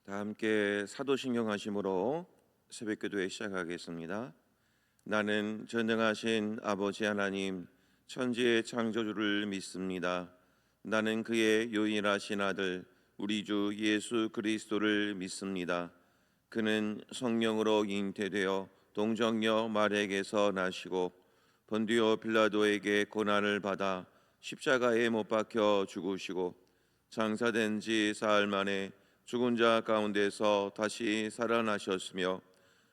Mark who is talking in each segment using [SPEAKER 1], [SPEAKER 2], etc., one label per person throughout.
[SPEAKER 1] 다 함께 사도신경 하심으로 새벽기도회 시작하겠습니다. 나는 전능하신 아버지 하나님 천지의 창조주를 믿습니다. 나는 그의 유일하신 아들 우리 주 예수 그리스도를 믿습니다. 그는 성령으로 잉태되어 동정녀 마리아에게서 나시고 본디오 빌라도에게 고난을 받아 십자가에 못 박혀 죽으시고 장사된 지 사흘 만에 죽은 자 가운데서 다시 살아나셨으며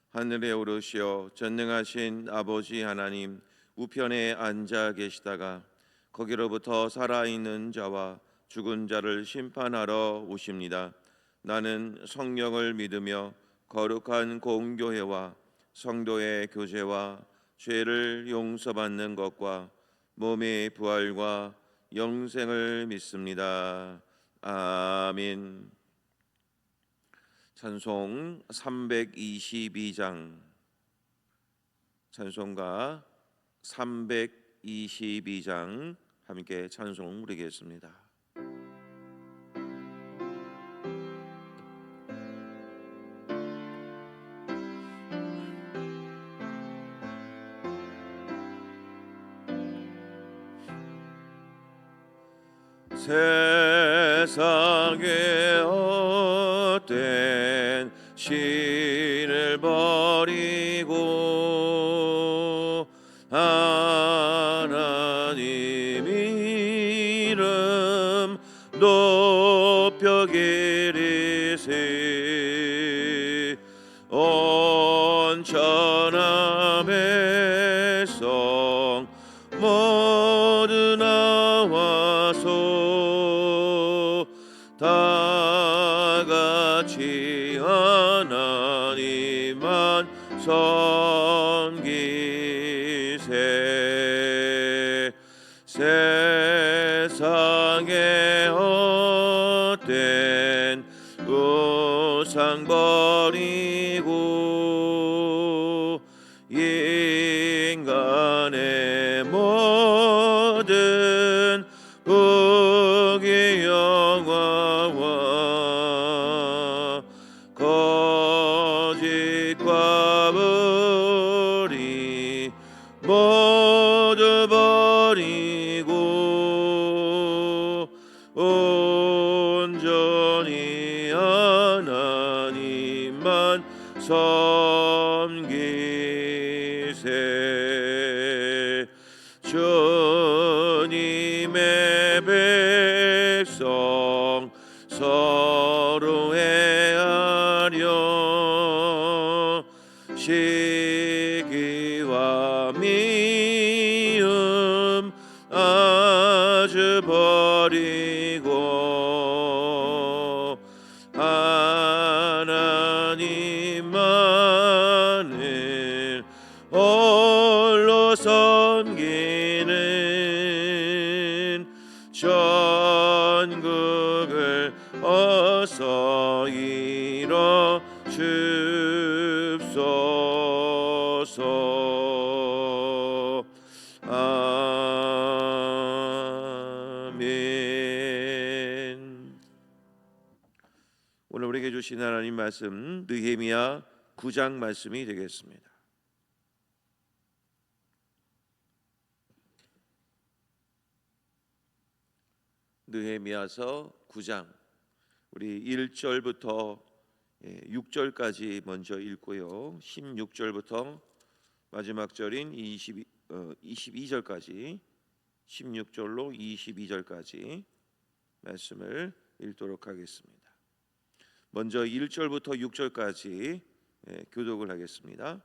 [SPEAKER 1] 하늘에 오르시어 전능하신 아버지 하나님 우편에 앉아 계시다가 거기로부터 살아있는 자와 죽은 자를 심판하러 오십니다. 나는 성령을 믿으며 거룩한 공교회와 성도의 교제와 죄를 용서받는 것과 몸의 부활과 영생을 믿습니다. 아멘. 찬송 322장, 찬송가 322장 함께 찬송 부르겠습니다. 세상에 헛된 신을 버리고 하나님 이름 높여 기리세 온천한 백성 모두 나와서 다 같이 하나님만 섬기세 세상에 헛된 우상 버리고 인간의 모든 부귀 영화와 거짓과 불의 모두 버리고 온전히 하나님만 섬기세 주님의 백성 서로 헤아려 시기와 미움 아주 버리고 하나님만을 홀로 섬기는 전국을 어서 이뤄 줍소서. 아멘. 오늘 우리에게 주신 하나님 말씀 느헤미야 9장 말씀이 되겠습니다. 느헤미야서 9장 우리 1절부터 6절까지 먼저 읽고요. 16절부터 마지막 절인 22절까지 16절로 22절까지 말씀을 읽도록 하겠습니다. 먼저 1절부터 6절까지 교독을 하겠습니다.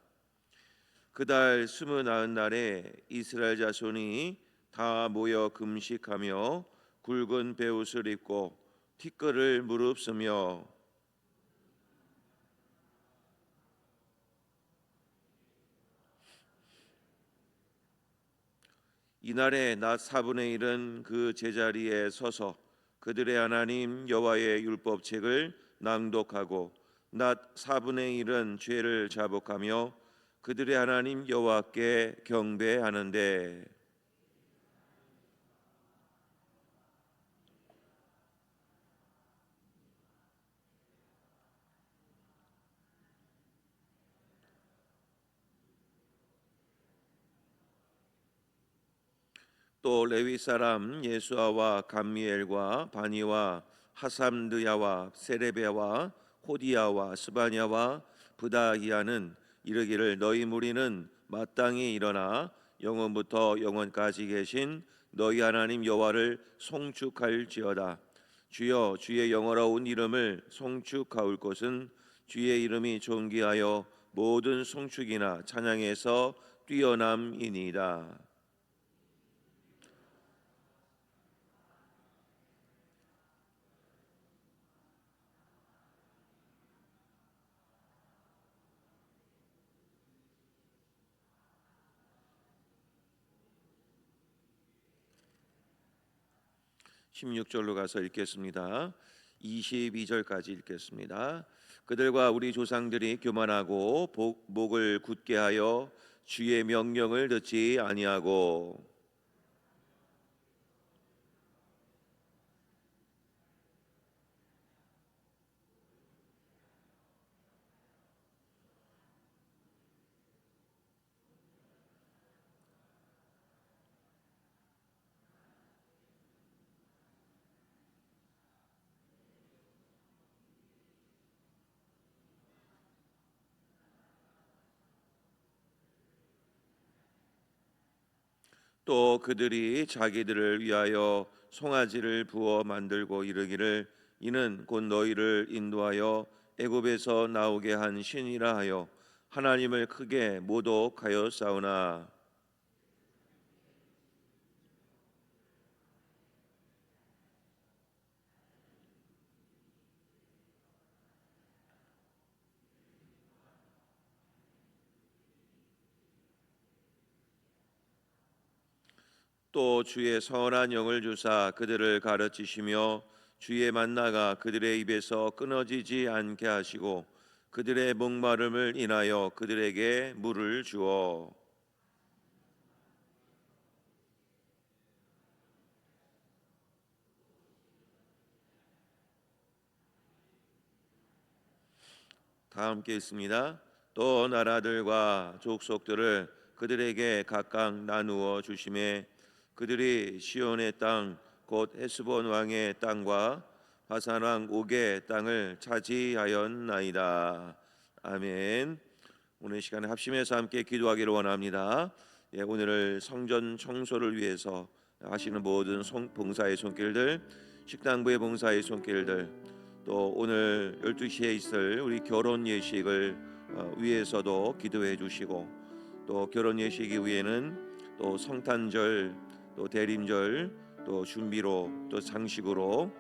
[SPEAKER 1] 그달 29날에 이스라엘 자손이 다 모여 금식하며 굵은 베옷을 입고 티끌을 무릅쓰며 이날에 낮 4분의 1은 그 제자리에 서서 그들의 하나님 여호와의 율법책을 낭독하고 낮 4분의 1은 죄를 자복하며 그들의 하나님 여호와께 경배하는데 또 레위 사람 예수아와 감미엘과 바니와 하삼드야와 세레베와 호디야와 스바냐와 부다히야는 이르기를 너희 무리는 마땅히 일어나 영원부터 영원까지 계신 너희 하나님 여호와를 송축할지어다. 주여 주의 영원로운 이름을 송축하올 것은 주의 이름이 존귀하여 모든 송축이나 찬양에서 뛰어남이니이다. 16절로 가서 읽겠습니다. 22절까지 읽겠습니다. 그들과 우리 조상들이 교만하고 목을 굳게 하여 주의 명령을 듣지 아니하고 또 그들이 자기들을 위하여 송아지를 부어 만들고 이르기를 이는 곧 너희를 인도하여 애굽에서 나오게 한 신이라 하여 하나님을 크게 모독하였사오나 또 주의 선한 영을 주사 그들을 가르치시며 주의 만나가 그들의 입에서 끊어지지 않게 하시고 그들의 목마름을 인하여 그들에게 물을 주어 다 함께 있습니다. 또 나라들과 족속들을 그들에게 각각 나누어 주심에 그들이 시온의 땅 곧 헤스본 왕의 땅과 바산 왕 옥의 땅을 차지하였나이다. 아멘. 오늘 시간에 합심해서 함께 기도하기를 원합니다. 오늘을 성전 청소를 위해서 하시는 모든 봉사의 손길들, 식당부의 봉사의 손길들, 또 오늘 12시에 있을 우리 결혼 예식을 위해서도 기도해 주시고 또 결혼 예식 이후에는 또 성탄절 또 대림절 또 준비로 또 장식으로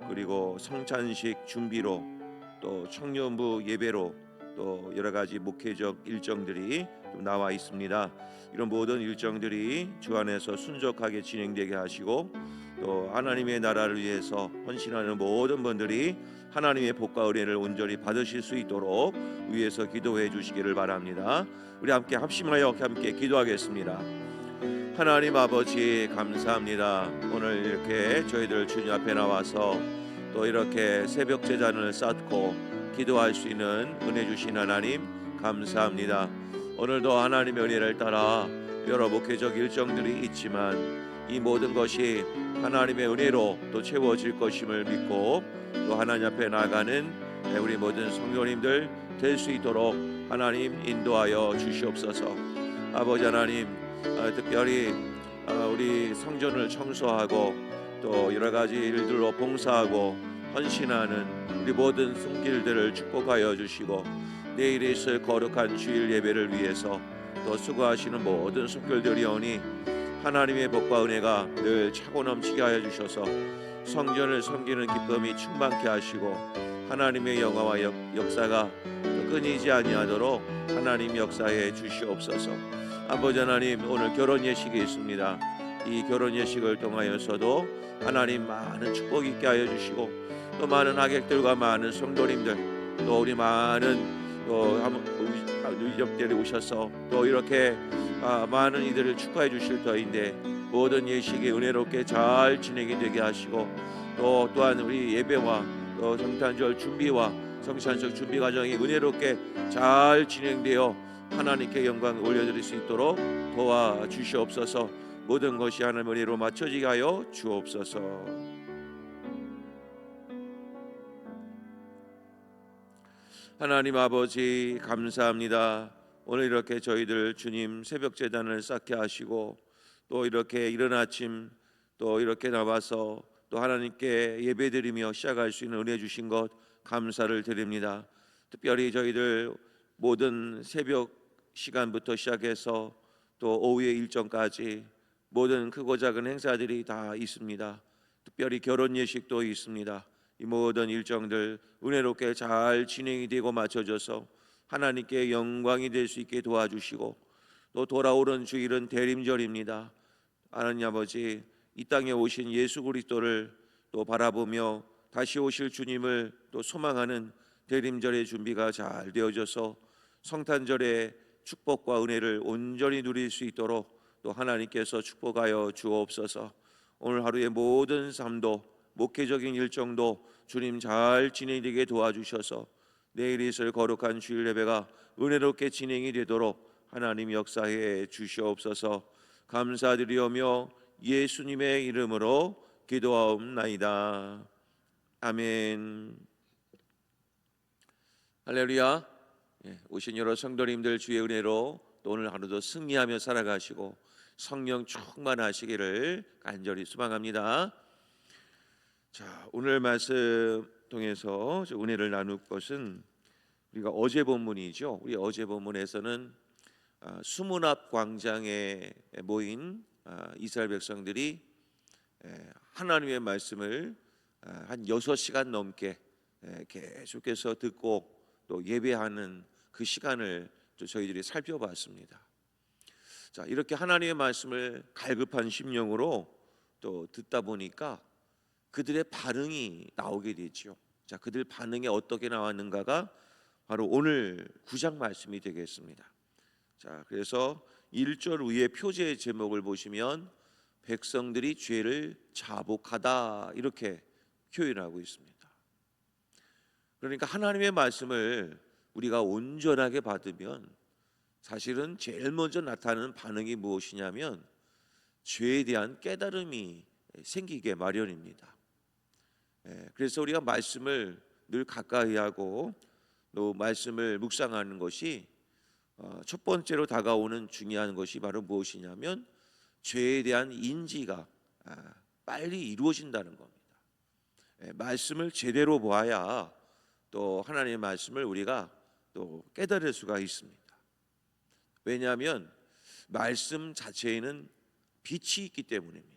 [SPEAKER 1] 그리고 성찬식 준비로 또 청년부 예배로 또 여러 가지 목회적 일정들이 나와 있습니다. 이런 모든 일정들이 주 안에서 순적하게 진행되게 하시고 또 하나님의 나라를 위해서 헌신하는 모든 분들이 하나님의 복과 은혜를 온전히 받으실 수 있도록 위에서 기도해 주시기를 바랍니다. 우리 함께 합심하여 함께 기도하겠습니다. 하나님 아버지 감사합니다. 오늘 이렇게 저희들 주님 앞에 나와서 또 이렇게 새벽 제단을 쌓고 기도할 수 있는 은혜 주신 하나님 감사합니다. 오늘도 하나님의 은혜를 따라 여러 목회적 일정들이 있지만 이 모든 것이 하나님의 은혜로 또 채워질 것임을 믿고 또 하나님 앞에 나아가는 우리 모든 성도님들 될 수 있도록 하나님 인도하여 주시옵소서. 아버지 하나님 특별히 우리 성전을 청소하고 또 여러 가지 일들로 봉사하고 헌신하는 우리 모든 손길들을 축복하여 주시고 내일 있을 거룩한 주일 예배를 위해서 또 수고하시는 모든 손길들이오니 하나님의 복과 은혜가 늘 차고 넘치게 하여 주셔서 성전을 섬기는 기쁨이 충만케 하시고 하나님의 영화와 역사가 끊이지 아니하도록 하나님 역사해 주시옵소서. 아버지 하나님 오늘 결혼 예식이 있습니다. 이 결혼 예식을 통하여서도 하나님 많은 축복 있게 하여 주시고 또 많은 하객들과 많은 성도님들 또 우리 많은 또 유족들이 오셔서 또 이렇게 많은 이들을 축하해 주실 터인데 모든 예식이 은혜롭게 잘 진행이 되게 하시고 또 또한 우리 예배와 또 성탄절 준비와 성찬식 준비 과정이 은혜롭게 잘 진행되어 하나님께 영광 올려드릴 수 있도록 도와주시옵소서. 모든 것이 하나님의 은혜로 맞춰지게 하여 주옵소서. 하나님 아버지 감사합니다. 오늘 이렇게 저희들 주님 새벽 제단을 쌓게 하시고 또 이렇게 이른 아침 또 이렇게 나와서 또 하나님께 예배드리며 시작할 수 있는 은혜 주신 것 감사를 드립니다. 특별히 저희들 모든 새벽 시간부터 시작해서 또 오후의 일정까지 모든 크고 작은 행사들이 다 있습니다. 특별히 결혼 예식도 있습니다. 이 모든 일정들 은혜롭게 잘 진행이 되고 맞춰져서 하나님께 영광이 될 수 있게 도와주시고 또 돌아오는 주일은 대림절입니다. 하나님 아버지, 이 땅에 오신 예수 그리스도를 또 바라보며 다시 오실 주님을 또 소망하는 대림절의 준비가 잘 되어져서 성탄절의 축복과 은혜를 온전히 누릴 수 있도록 또 하나님께서 축복하여 주옵소서. 오늘 하루의 모든 삶도 목회적인 일정도 주님 잘 진행되게 도와주셔서 내일 있을 거룩한 주일 예배가 은혜롭게 진행이 되도록 하나님 역사해 주시옵소서. 감사드리오며 예수님의 이름으로 기도하옵나이다. 아멘. 할렐루야. 오신 여러 성도님들 주의 은혜로 또 오늘 하루도 승리하며 살아가시고 성령 충만하시기를 간절히 소망합니다. 자, 오늘 말씀 통해서 은혜를 나눌 것은 우리가 어제 본문이죠. 우리 어제 본문에서는 수문 앞 광장에 모인 이스라엘 백성들이 하나님의 말씀을 한 6시간 넘게 계속해서 듣고 또 예배하는 그 시간을 또 저희들이 살펴봤습니다. 자, 이렇게 하나님의 말씀을 갈급한 심령으로 또 듣다 보니까 그들의 반응이 나오게 되죠. 자, 그들 반응이 어떻게 나왔는가가 바로 오늘 9장 말씀이 되겠습니다. 자, 그래서 1절 위에 표제의 제목을 보시면 백성들이 죄를 자복하다 이렇게 표현하고 있습니다. 그러니까 하나님의 말씀을 우리가 온전하게 받으면 사실은 제일 먼저 나타나는 반응이 무엇이냐면 죄에 대한 깨달음이 생기게 마련입니다. 그래서 우리가 말씀을 늘 가까이 하고 또 말씀을 묵상하는 것이 첫 번째로 다가오는 중요한 것이 바로 무엇이냐면 죄에 대한 인지가 빨리 이루어진다는 겁니다. 말씀을 제대로 보아야 또 하나님의 말씀을 우리가 또 깨달을 수가 있습니다. 왜냐하면 말씀 자체에는 빛이 있기 때문입니다.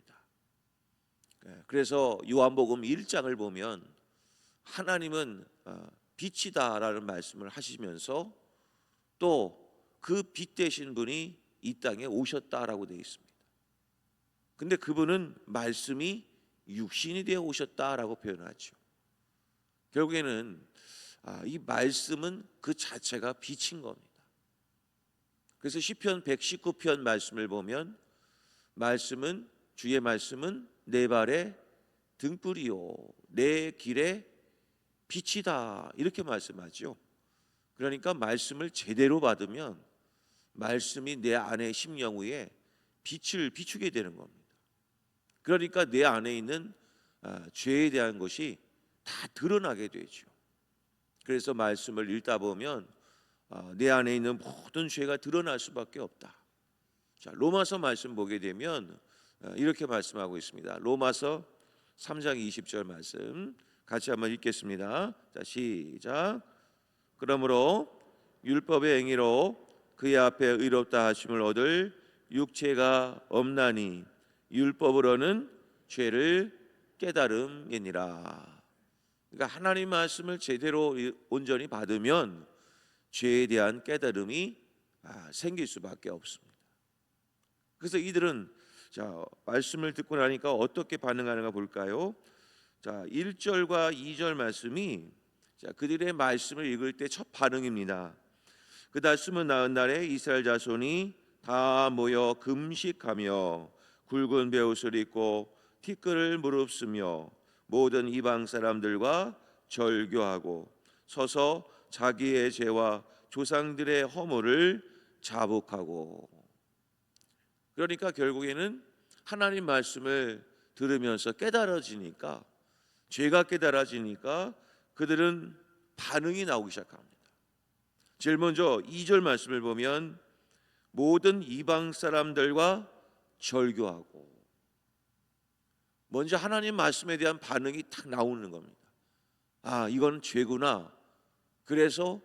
[SPEAKER 1] 그래서 요한복음 1장을 보면 하나님은 빛이다라는 말씀을 하시면서 또 그 빛 되신 분이 이 땅에 오셨다라고 되어 있습니다. 근데 그분은 말씀이 육신이 되어 오셨다라고 표현하죠. 결국에는 이 말씀은 그 자체가 빛인 겁니다. 그래서 시편 119편 말씀을 보면 말씀은 주의 말씀은 내 발의 등불이요 내 길의 빛이다 이렇게 말씀하죠. 그러니까 말씀을 제대로 받으면 말씀이 내 안의 심령 위에 빛을 비추게 되는 겁니다. 그러니까 내 안에 있는 죄에 대한 것이 다 드러나게 되죠. 그래서 말씀을 읽다 보면 내 안에 있는 모든 죄가 드러날 수밖에 없다. 자, 로마서 말씀 보게 되면 이렇게 말씀하고 있습니다. 로마서 3장 20절 말씀 같이 한번 읽겠습니다. 자, 시작. 그러므로 율법의 행위로 그의 앞에 의롭다 하심을 얻을 육체가 없나니 율법으로는 죄를 깨달음이니라. 그러니까 하나님 말씀을 제대로 온전히 받으면 죄에 대한 깨달음이 생길 수밖에 없습니다. 그래서 이들은 자, 말씀을 듣고 나니까 어떻게 반응하는가 볼까요? 자, 1절과 2절 말씀이 자, 그들의 말씀을 읽을 때 첫 반응입니다. 그달 29날에 이스라엘 자손이 다 모여 금식하며 굵은 베옷을 입고 티끌을 무릅쓰며 모든 이방 사람들과 절교하고 서서 자기의 죄와 조상들의 허물을 자복하고. 그러니까 결국에는 하나님 말씀을 들으면서 깨달아지니까, 죄가 깨달아지니까 그들은 반응이 나오기 시작합니다. 제일 먼저 2절 말씀을 보면 모든 이방 사람들과 절교하고, 먼저 하나님 말씀에 대한 반응이 탁 나오는 겁니다. 아, 이건 죄구나. 그래서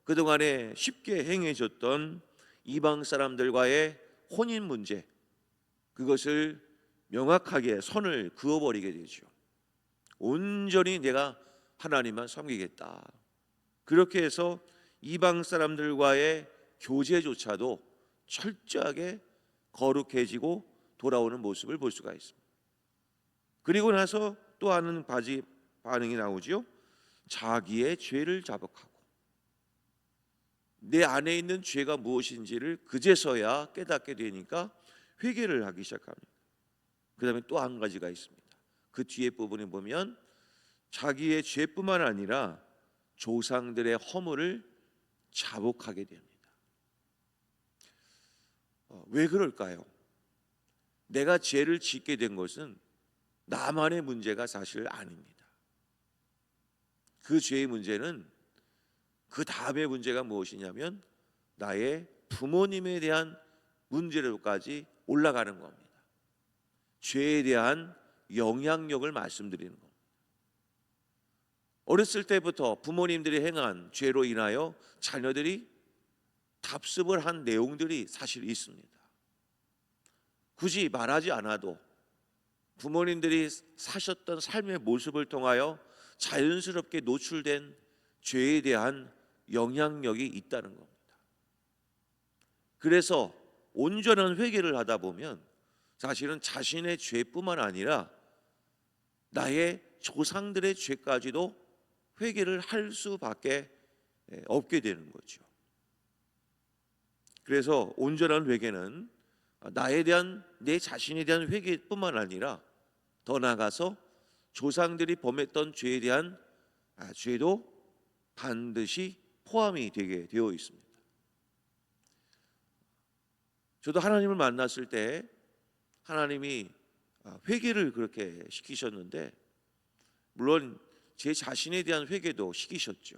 [SPEAKER 1] 그동안에 쉽게 행해졌던 이방 사람들과의 혼인 문제, 그것을 명확하게 선을 그어버리게 되죠. 온전히 내가 하나님만 섬기겠다. 그렇게 해서 이방 사람들과의 교제조차도 철저하게 거룩해지고 돌아오는 모습을 볼 수가 있습니다. 그리고 나서 또 하는 반응이 나오죠. 자기의 죄를 자복하고, 내 안에 있는 죄가 무엇인지를 그제서야 깨닫게 되니까 회개를 하기 시작합니다. 그 다음에 또 한 가지가 있습니다. 그 뒤에 부분에 보면 자기의 죄뿐만 아니라 조상들의 허물을 자복하게 됩니다. 왜 그럴까요? 내가 죄를 짓게 된 것은 나만의 문제가 사실 아닙니다. 그 죄의 문제는 그 다음의 문제가 무엇이냐면 나의 부모님에 대한 문제로까지 올라가는 겁니다. 죄에 대한 영향력을 말씀드리는 겁니다. 어렸을 때부터 부모님들이 행한 죄로 인하여 자녀들이 답습을 한 내용들이 사실 있습니다. 굳이 말하지 않아도 부모님들이 사셨던 삶의 모습을 통하여 자연스럽게 노출된 죄에 대한 영향력이 있다는 겁니다. 그래서 온전한 회개를 하다 보면 사실은 자신의 죄뿐만 아니라 나의 조상들의 죄까지도 회개를 할 수밖에 없게 되는 거죠. 그래서 온전한 회개는 나에 대한, 내 자신에 대한 회개뿐만 아니라 더 나아가서 조상들이 범했던 죄에 대한 죄도 반드시 포함이 되게 되어 있습니다. 저도 하나님을 만났을 때 하나님이 회개를 그렇게 시키셨는데, 물론 제 자신에 대한 회개도 시키셨죠.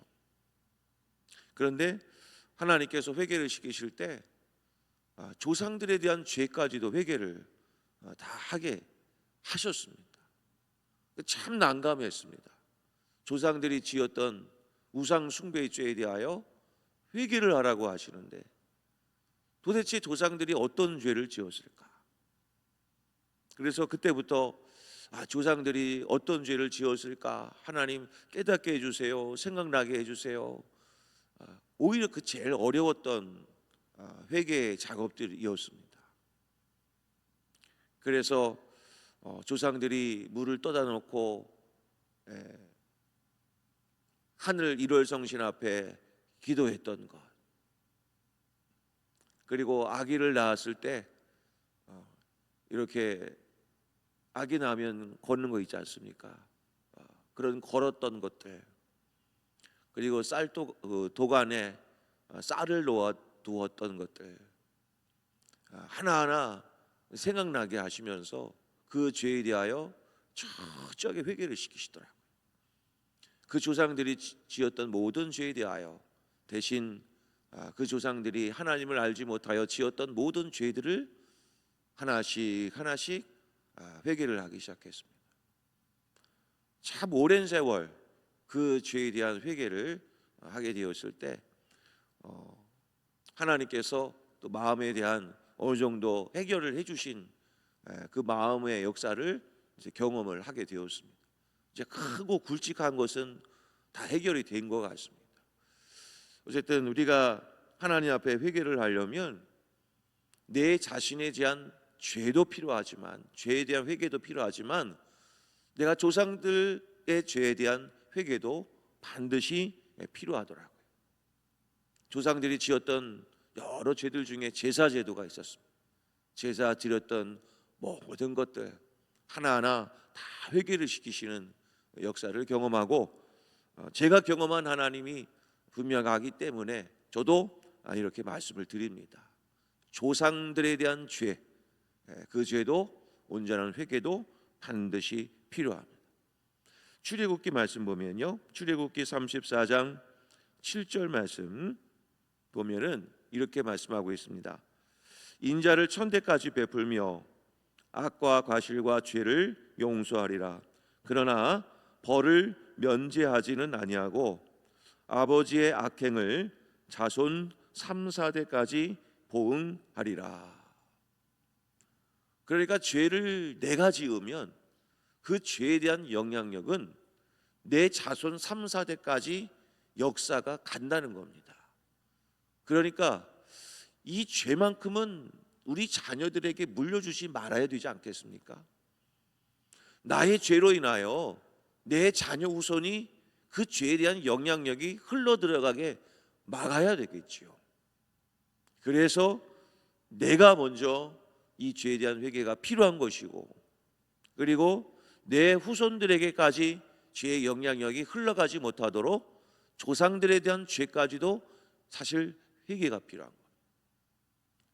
[SPEAKER 1] 그런데 하나님께서 회개를 시키실 때 조상들에 대한 죄까지도 회개를 다 하게 하셨습니다. 참 난감했습니다. 조상들이 지었던 우상 숭배의 죄에 대하여 회개를 하라고 하시는데 도대체 조상들이 어떤 죄를 지었을까? 그래서 그때부터 조상들이 어떤 죄를 지었을까? 하나님 깨닫게 해주세요. 생각나게 해주세요. 오히려 그 제일 어려웠던 회개 작업들이었습니다. 그래서 조상들이 물을 떠다 놓고 하늘 일월성신 앞에 기도했던 것, 그리고 아기를 낳았을 때 이렇게 아기 낳으면 걷는 거 있지 않습니까? 그런 걸었던 것들, 그리고 도간에 쌀을 놓아 두었던 것들 하나하나 생각나게 하시면서 그 죄에 대하여 철저하게 회개를 시키시더라고요. 그 조상들이 지었던 모든 죄에 대하여 대신 그 조상들이 하나님을 알지 못하여 지었던 모든 죄들을 하나씩 하나씩 회개를 하기 시작했습니다. 참 오랜 세월 그 죄에 대한 회개를 하게 되었을 때 하나님께서 또 마음에 대한 어느 정도 해결을 해주신 그 마음의 역사를 이제 경험을 하게 되었습니다. 이제 크고 굵직한 것은 다 해결이 된 것 같습니다. 어쨌든 우리가 하나님 앞에 회개를 하려면 내 자신에 대한 죄도 필요하지만, 죄에 대한 회개도 필요하지만, 내가 조상들의 죄에 대한 회개도 반드시 필요하더라고요. 조상들이 지었던 여러 죄들 중에 제사 제도가 있었습니다. 제사 드렸던 모든 것들 하나하나 다 회개를 시키시는 역사를 경험하고, 제가 경험한 하나님이 분명하기 때문에 저도 이렇게 말씀을 드립니다. 조상들에 대한 죄, 그 죄도 온전한 회개도 반드시 필요합니다. 출애굽기 말씀 보면요, 출애굽기 34장 7절 말씀 보면은 이렇게 말씀하고 있습니다. 인자를 1000대까지 베풀며 악과 과실과 죄를 용서하리라. 그러나 벌을 면제하지는 아니하고 아버지의 악행을 자손 3, 4대까지 보응하리라. 그러니까 죄를 내가 지으면 그 죄에 대한 영향력은 내 자손 3, 4대까지 역사가 간다는 겁니다. 그러니까 이 죄만큼은 우리 자녀들에게 물려주지 말아야 되지 않겠습니까? 나의 죄로 인하여 내 자녀 후손이 그 죄에 대한 영향력이 흘러 들어가게 막아야 되겠지요. 그래서 내가 먼저 이 죄에 대한 회개가 필요한 것이고, 그리고 내 후손들에게까지 죄의 영향력이 흘러가지 못하도록 조상들에 대한 죄까지도 사실 회개가 필요한 거예요.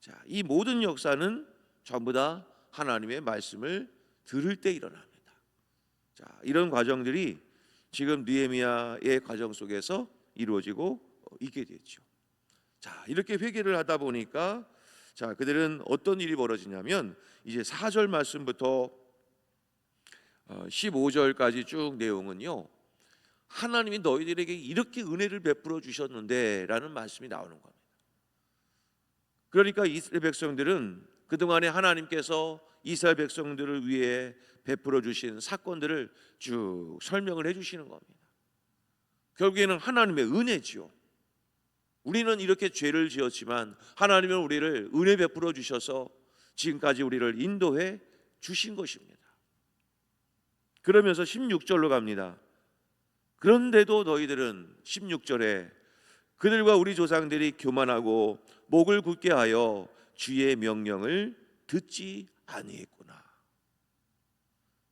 [SPEAKER 1] 자, 이 모든 역사는 전부 다 하나님의 말씀을 들을 때 일어납니다. 자, 이런 과정들이 지금 느헤미야의 과정 속에서 이루어지고 있게 됐죠. 자, 이렇게 회개를 하다 보니까 자, 그들은 어떤 일이 벌어지냐면 이제 4절 말씀부터 15절까지 쭉 내용은요, 하나님이 너희들에게 이렇게 은혜를 베풀어 주셨는데 라는 말씀이 나오는 겁니다. 그러니까 이스라엘 백성들은 그동안에 하나님께서 이스라엘 백성들을 위해 베풀어 주신 사건들을 쭉 설명을 해 주시는 겁니다. 결국에는 하나님의 은혜지요. 우리는 이렇게 죄를 지었지만 하나님은 우리를 은혜 베풀어 주셔서 지금까지 우리를 인도해 주신 것입니다. 그러면서 16절로 갑니다. 그런데도 너희들은 16절에 그들과 우리 조상들이 교만하고 목을 굳게 하여 주의 명령을 듣지 아니했구나.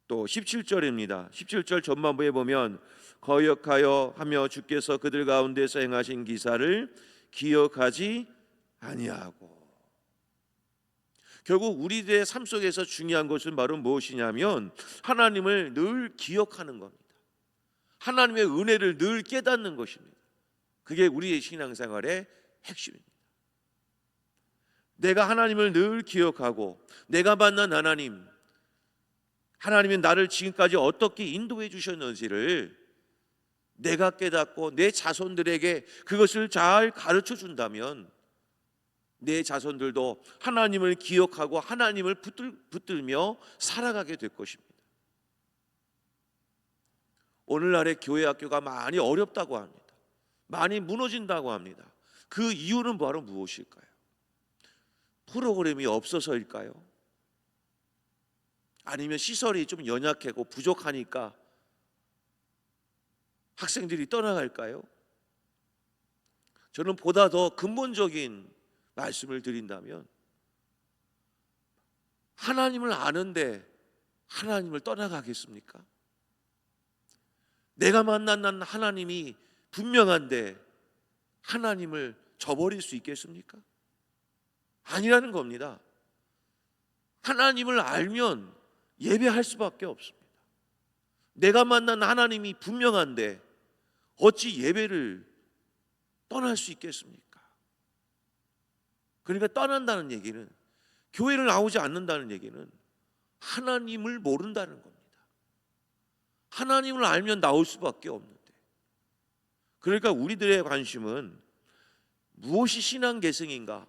[SPEAKER 1] 또 17절입니다. 17절 전반부에 보면 거역하여 하며 주께서 그들 가운데서 행하신 기사를 기억하지 아니하고. 결국 우리들의 삶 속에서 중요한 것은 바로 무엇이냐면 하나님을 늘 기억하는 겁니다. 하나님의 은혜를 늘 깨닫는 것입니다. 그게 우리의 신앙생활의 핵심입니다. 내가 하나님을 늘 기억하고 내가 만난 하나님이 나를 지금까지 어떻게 인도해 주셨는지를 내가 깨닫고 내 자손들에게 그것을 잘 가르쳐 준다면 내 자손들도 하나님을 기억하고 하나님을 붙들며 살아가게 될 것입니다. 오늘날의 교회 학교가 많이 어렵다고 합니다. 많이 무너진다고 합니다. 그 이유는 바로 무엇일까요? 프로그램이 없어서일까요? 아니면 시설이 좀 연약하고 부족하니까 학생들이 떠나갈까요? 저는 보다 더 근본적인 말씀을 드린다면 하나님을 아는데 하나님을 떠나가겠습니까? 내가 만난 하나님이 분명한데 하나님을 저버릴 수 있겠습니까? 아니라는 겁니다. 하나님을 알면 예배할 수밖에 없습니다. 내가 만난 하나님이 분명한데 어찌 예배를 떠날 수 있겠습니까? 그러니까 떠난다는 얘기는, 교회를 나오지 않는다는 얘기는 하나님을 모른다는 겁니다. 하나님을 알면 나올 수밖에 없는데, 그러니까 우리들의 관심은 무엇이 신앙 계승인가?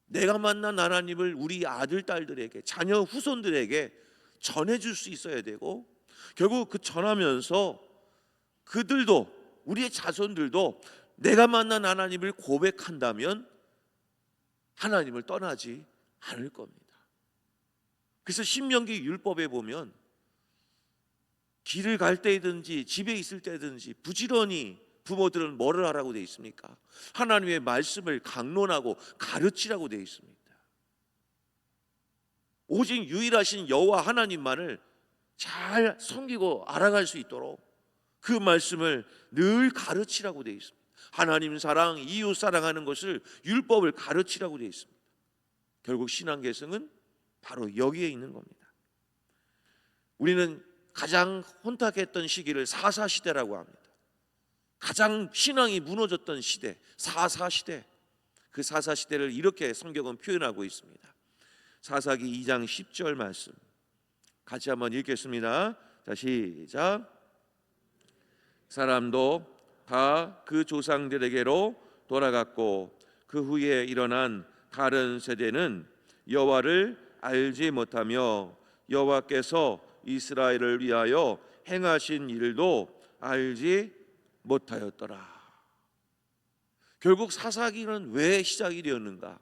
[SPEAKER 1] 내가 만난 하나님을 우리 아들, 딸들에게, 자녀, 후손들에게 전해줄 수 있어야 되고, 결국 그 전하면서 그들도, 우리의 자손들도 내가 만난 하나님을 고백한다면 하나님을 떠나지 않을 겁니다. 그래서 신명기 율법에 보면 길을 갈 때든지 집에 있을 때든지 부지런히 부모들은 뭐를 하라고 되어 있습니까? 하나님의 말씀을 강론하고 가르치라고 되어 있습니다. 오직 유일하신 여호와 하나님만을 잘 섬기고 알아갈 수 있도록 그 말씀을 늘 가르치라고 되어 있습니다. 하나님 사랑, 이웃 사랑하는 것을, 율법을 가르치라고 되어 있습니다. 결국 신앙 계승은 바로 여기에 있는 겁니다. 우리는 가장 혼탁했던 시기를 사사시대라고 합니다. 가장 신앙이 무너졌던 시대, 사사시대. 그 사사시대를 이렇게 성경은 표현하고 있습니다. 사사기 2장 10절 말씀 같이 한번 읽겠습니다. 자, 시작. 사람도 다 그 조상들에게로 돌아갔고 그 후에 일어난 다른 세대는 여호와를 알지 못하며 여호와께서 이스라엘을 위하여 행하신 일도 알지 못하였더라. 결국 사사기는 왜 시작이 되었는가?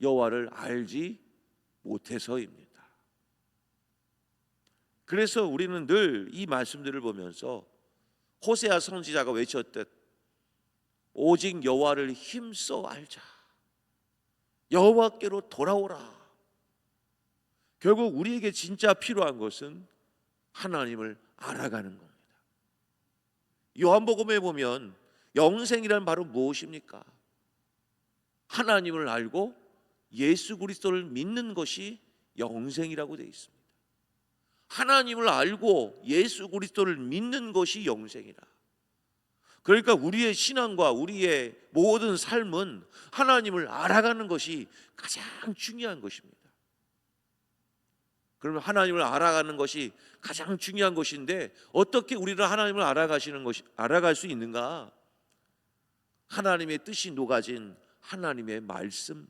[SPEAKER 1] 여호와를 알지 못해서입니다. 그래서 우리는 늘 이 말씀들을 보면서 호세아 선지자가 외쳤듯 오직 여호와를 힘써 알자, 여호와께로 돌아오라. 결국 우리에게 진짜 필요한 것은 하나님을 알아가는 겁니다. 요한복음에 보면 영생이란 바로 무엇입니까? 하나님을 알고 예수 그리스도를 믿는 것이 영생이라고 되어 있습니다. 하나님을 알고 예수 그리스도를 믿는 것이 영생이라. 그러니까 우리의 신앙과 우리의 모든 삶은 하나님을 알아가는 것이 가장 중요한 것입니다. 그러면 하나님을 알아가는 것이 가장 중요한 것인데 어떻게 우리를 하나님을 알아갈 수 있는가? 하나님의 뜻이 녹아진 하나님의 말씀,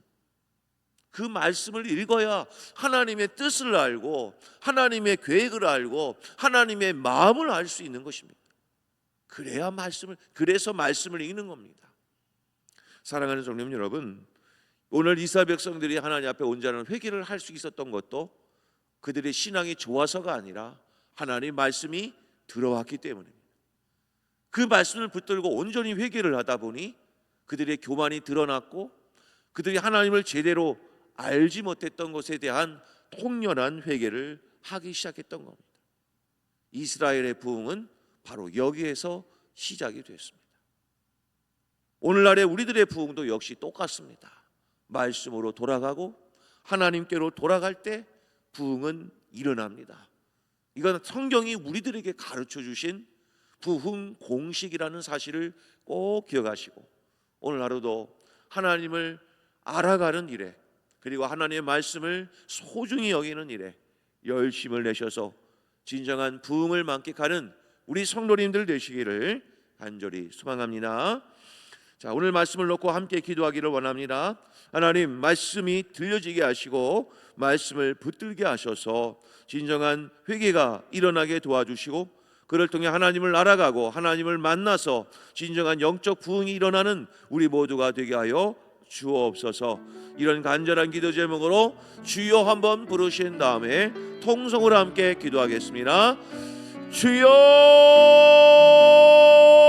[SPEAKER 1] 그 말씀을 읽어야 하나님의 뜻을 알고 하나님의 계획을 알고 하나님의 마음을 알 수 있는 것입니다. 그래서 말씀을 읽는 겁니다. 사랑하는 성도님 여러분, 오늘 이스라엘 백성들이 하나님 앞에 온전한 회개를 할 수 있었던 것도 그들의 신앙이 좋아서가 아니라 하나님의 말씀이 들어왔기 때문입니다. 그 말씀을 붙들고 온전히 회개를 하다 보니 그들의 교만이 드러났고 그들이 하나님을 제대로 알지 못했던 것에 대한 통렬한 회개를 하기 시작했던 겁니다. 이스라엘의 부흥은 바로 여기에서 시작이 됐습니다. 오늘날의 우리들의 부흥도 역시 똑같습니다. 말씀으로 돌아가고 하나님께로 돌아갈 때 부흥은 일어납니다. 이건 성경이 우리들에게 가르쳐 주신 부흥 공식이라는 사실을 꼭 기억하시고 오늘 하루도 하나님을 알아가는 일에 그리고 하나님의 말씀을 소중히 여기는 일에 열심을 내셔서 진정한 부흥을 만끽하는 우리 성도님들 되시기를 간절히 소망합니다. 자, 오늘 말씀을 놓고 함께 기도하기를 원합니다. 하나님, 말씀이 들려지게 하시고 말씀을 붙들게 하셔서 진정한 회개가 일어나게 도와주시고 그를 통해 하나님을 알아가고 하나님을 만나서 진정한 영적 부흥이 일어나는 우리 모두가 되게 하여 주옵소서. 이런 간절한 기도 제목으로 주여 한번 부르신 다음에 통성으로 함께 기도하겠습니다.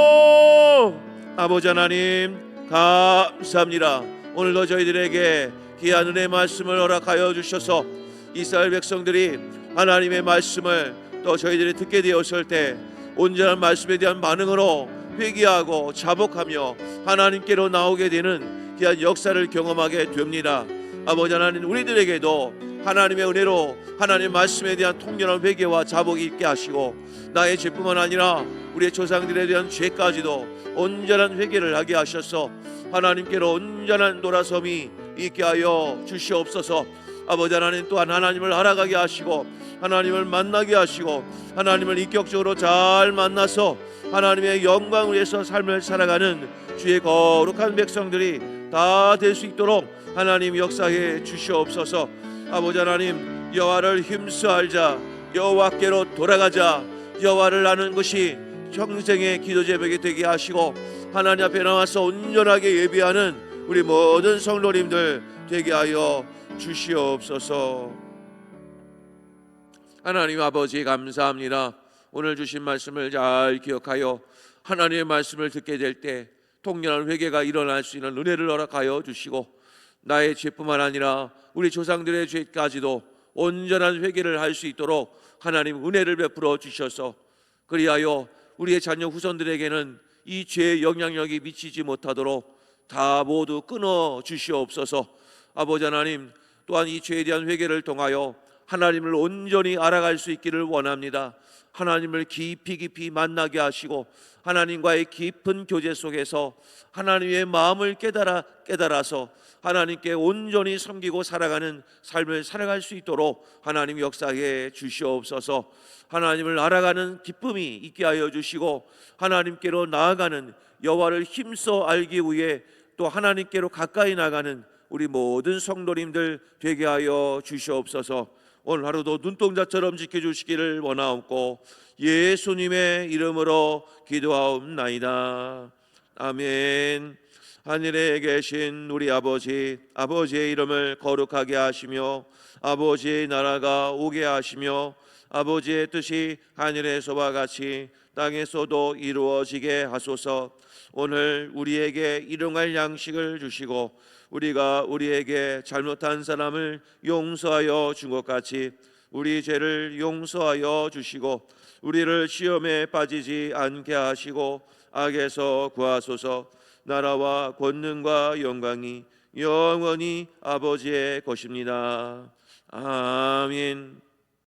[SPEAKER 1] 주여! 아버지 하나님 감사합니다. 오늘도 저희들에게 귀한 은혜의 말씀을 허락하여 주셔서 이스라엘 백성들이 하나님의 말씀을 또 저희들이 듣게 되었을 때 온전한 말씀에 대한 반응으로 회개하고 자복하며 하나님께로 나오게 되는 귀한 역사를 경험하게 됩니다. 아버지 하나님, 우리들에게도 하나님의 은혜로 하나님의 말씀에 대한 통렬한 회개와 자복이 있게 하시고 나의 죄뿐만 아니라 우리의 조상들에 대한 죄까지도 온전한 회개를 하게 하셔서 하나님께로 온전한 돌아섬이 있게 하여 주시옵소서. 아버지 하나님, 또한 하나님을 알아가게 하시고 하나님을 만나게 하시고 하나님을 인격적으로 잘 만나서 하나님의 영광을 위해서 삶을 살아가는 주의 거룩한 백성들이 다 될 수 있도록 하나님 역사해 주시옵소서. 아버지 하나님, 여호와를 힘써 알자, 여호와께로 돌아가자, 여호와를 아는 것이 평생의 기도 제목이 되게 하시고 하나님 앞에 나와서 온전하게 예배하는 우리 모든 성도님들 되게 하여 주시옵소서. 하나님 아버지 감사합니다. 오늘 주신 말씀을 잘 기억하여 하나님의 말씀을 듣게 될 때 통렬한 회개가 일어날 수 있는 은혜를 허락하여 주시고 나의 죄뿐만 아니라 우리 조상들의 죄까지도 온전한 회개를 할 수 있도록 하나님 은혜를 베풀어 주셔서 그리하여 우리의 자녀 후손들에게는 이 죄의 영향력이 미치지 못하도록 다 모두 끊어 주시옵소서. 아버지 하나님, 또한 이 죄에 대한 회개를 통하여 하나님을 온전히 알아갈 수 있기를 원합니다. 하나님을 깊이 만나게 하시고 하나님과의 깊은 교제 속에서 하나님의 마음을 깨달아서 하나님께 온전히 섬기고 살아가는 삶을 살아갈 수 있도록 하나님 역사해 주시옵소서. 하나님을 알아가는 기쁨이 있게 하여 주시고 하나님께로 나아가는 여호와를 힘써 알기 위해 또 하나님께로 가까이 나가는 우리 모든 성도님들 되게 하여 주시옵소서. 오늘 하루도 눈동자처럼 지켜주시기를 원하옵고 예수님의 이름으로 기도하옵나이다. 아멘. 하늘에 계신 우리 아버지, 아버지의 이름을 거룩하게 하시며 아버지의 나라가 오게 하시며 아버지의 뜻이 하늘에서와 같이 땅에서도 이루어지게 하소서. 오늘 우리에게 일용할 양식을 주시고 우리가 우리에게 잘못한 사람을 용서하여 준 것 같이 우리 죄를 용서하여 주시고 우리를 시험에 빠지지 않게 하시고 악에서 구하소서. 나라와 권능과 영광이 영원히 아버지의 것입니다. 아멘.